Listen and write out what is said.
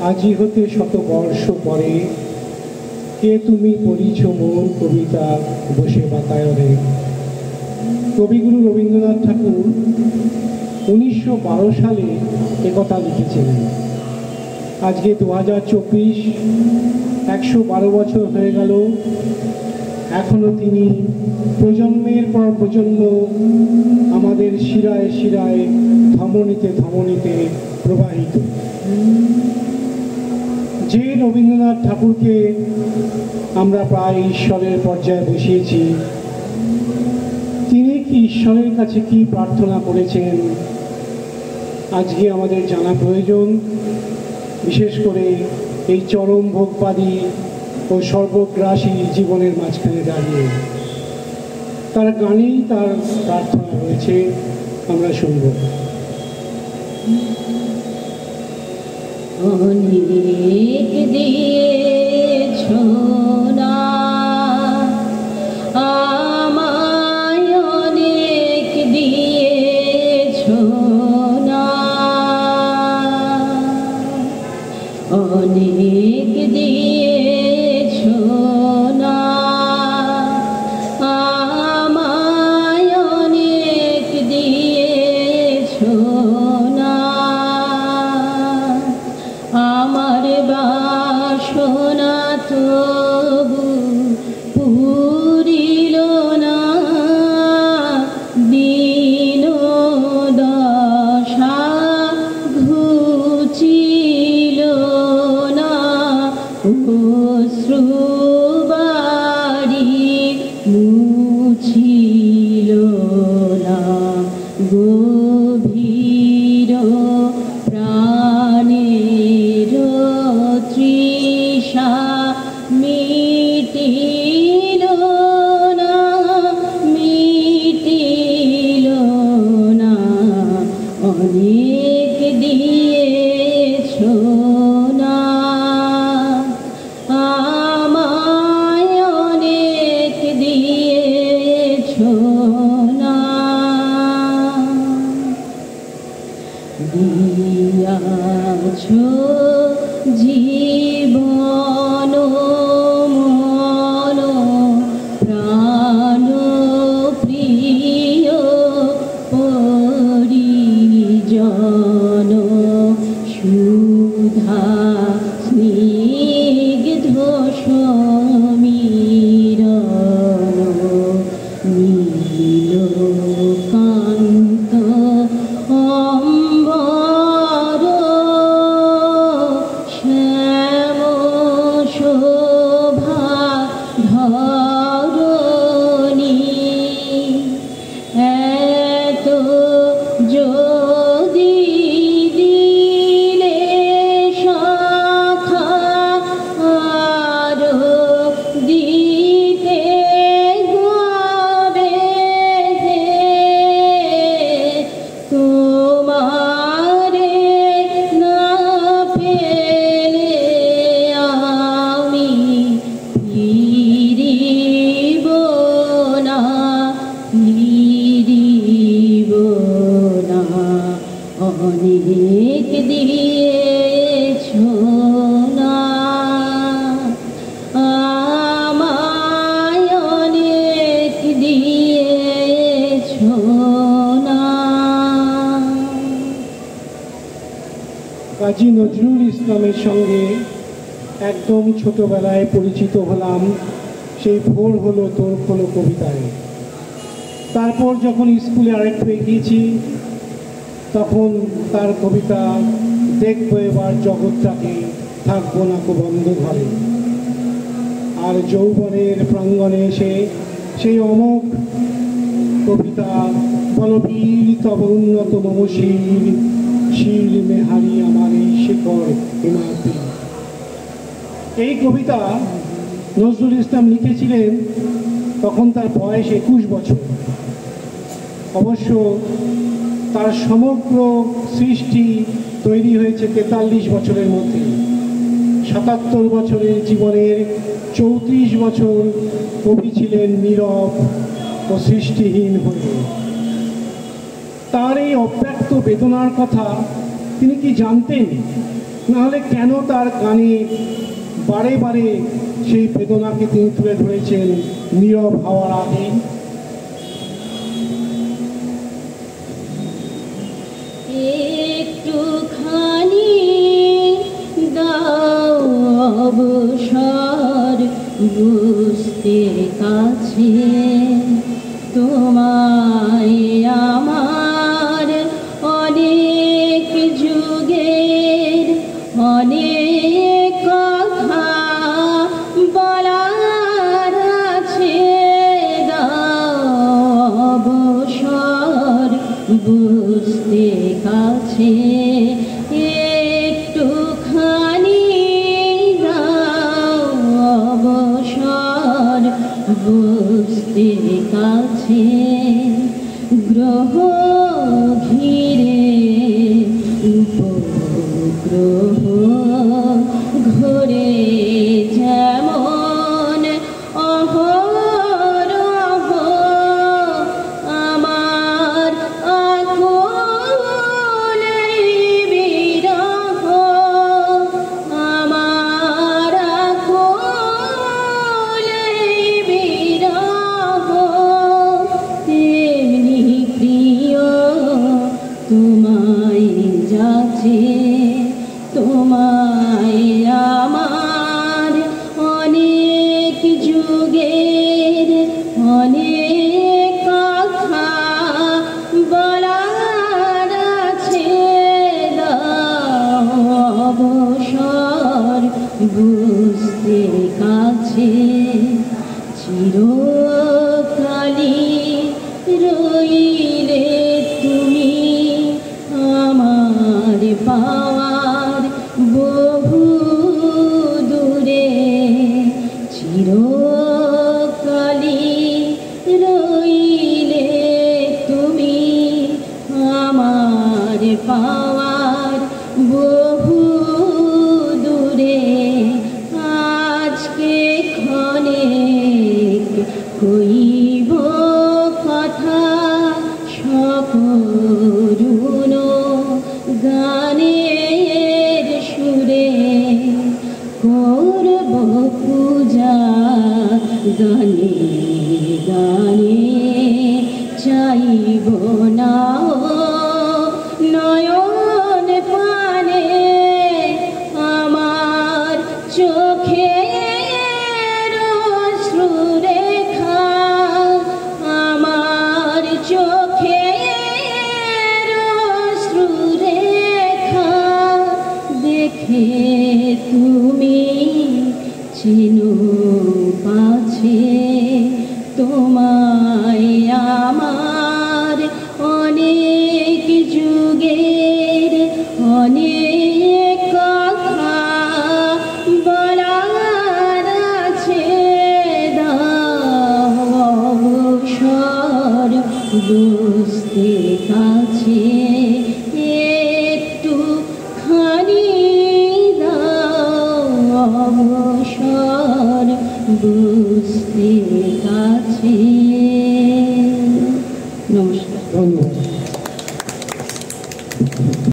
আজি হতে শত বর্ষ পরে কে তুমি পড়িছ মোর কবিতা বসে বাতায়নে। কবিগুরু রবীন্দ্রনাথ ঠাকুর 1912 সালে একথা লিখেছিলেন। আজকে 2024, 112 বছর হয়ে গেল। এখনো তিনি প্রজন্মের পর প্রজন্ম আমাদের শিরায় শিরায় ধমনীতে ধমনীতে প্রবাহিত। যে রবীন্দ্রনাথ ঠাকুরকে আমরা প্রায় ঈশ্বরের পর্যায়ে বসিয়েছি, তিনি কি ঈশ্বরের কাছে কি প্রার্থনা করেছেন আজকে আমাদের জানা প্রয়োজন। বিশেষ করে এই চরম ভোগবাদী ও সর্বগ্রাসী জীবনের মাঝখানে দাঁড়িয়ে তার গানেই তার প্রার্থনা রয়েছে, আমরা শুনব। অনেক দিয়েছ না আমায়, অনেক দিয়েছ না, অনেক দিয়েছ না আমায়, অনেক দিয়েছ না। আমার বাসনা তবু পুরিল না, দিন দশা ঘুচিল না, অশ্রু বাড়ি মুছিল না, গভীর প্রাণের তৃষা মিটিল না, মিটিল না, অনেক দিয়েছ না আমায়, অনেক দিয়েছ না। দিয়াছ জীবন মন প্রাণ প্রিয় পরিজন, সুধা স্নিগ্ধ সমীরণ, নীল কান্ত অম্বর, শ্যাম শোভা ধরণী, এত যদি দিলে সখা আরো দিতে গবে হে, তোমারে না পেলে আমি ফিরিব না, ফিরিব না, অনেক দিয়েছ না আমায়, অনেক দিয়েছ না। কাজী নজরুল ইসলামের সঙ্গে একদম ছোটবেলায় পরিচিত হলাম সেই ভোর হলো তোর হলো কবিতায়। তারপর যখন স্কুলে আরেকটু এগিয়েছি তখন তার কবিতা দেখবো এবার জগৎটাকে, থাকবো না কো বন্ধ ঘরে। আর যৌবনের প্রাঙ্গণে এসে সেই অমোঘ কবিতা বলবীর তব উন্নত মমশীল, শিল মেহারি আমার এই শেখর হিমাদ্রি। এই কবিতা নজরুল ইসলাম লিখেছিলেন তখন তার বয়স 21 বছর। অবশ্য তার সমগ্র সৃষ্টি তৈরি হয়েছে 43 বছরের মধ্যে। 77 বছরের জীবনের 34 বছর কবি ছিলেন নীরব ও সৃষ্টিহীন হয়ে। তার এই অব্যক্ত বেদনার কথা তিনি কি জানতেন? নাহলে কেন তার গানে বারে বারে সেই বেদনাকে তিনি তুলে ধরেছেন নীরব হওয়ার আগে? একটুখানি দাও অবসর বুঝতে কাছে, তোমায় আমার অনেক যুগের অনেক কথা বলার আছে। দাও অবসর বুঝতে কাছে, একটুখানি দাও অবসর বুঝতে কাছে। গ্রহ ঘিরে উপগ্রহ ঘুরে যেমন অহরহ, আমার আকুলে বিরহ, আমার আকুলে বিরহ। তেমনি প্রিয় তোমায় যাচ্ছে, তোমায় আমার অনেক যুগের অনেক কথা বলার আছে। দাও অবসর বুঝতে কাছে, চিরকালই রইলে তুমি আমার পাওয়ার বহু দূরে। চিরকালই রইলে তুমি আমার পাওয়ার বহু দূরে। আজকে ক্ষণেক কইব কথা সকরুণ গানের সুরে, করব পূজা গানে গানে। চাইব না নয়ন পানে আমার চোখের অশ্রুরেখা, আমার চোখের অশ্রুরেখা। দেখে তুমি চিনো পাছে, তোমায় আমার অনেক যুগের অনেক কথা বলার আছে। দাও অবসর বুঝতে কাছে, একটুখানি দাও অবসর বুঝতে কাছে। নমস্কার। ধন্যবাদ।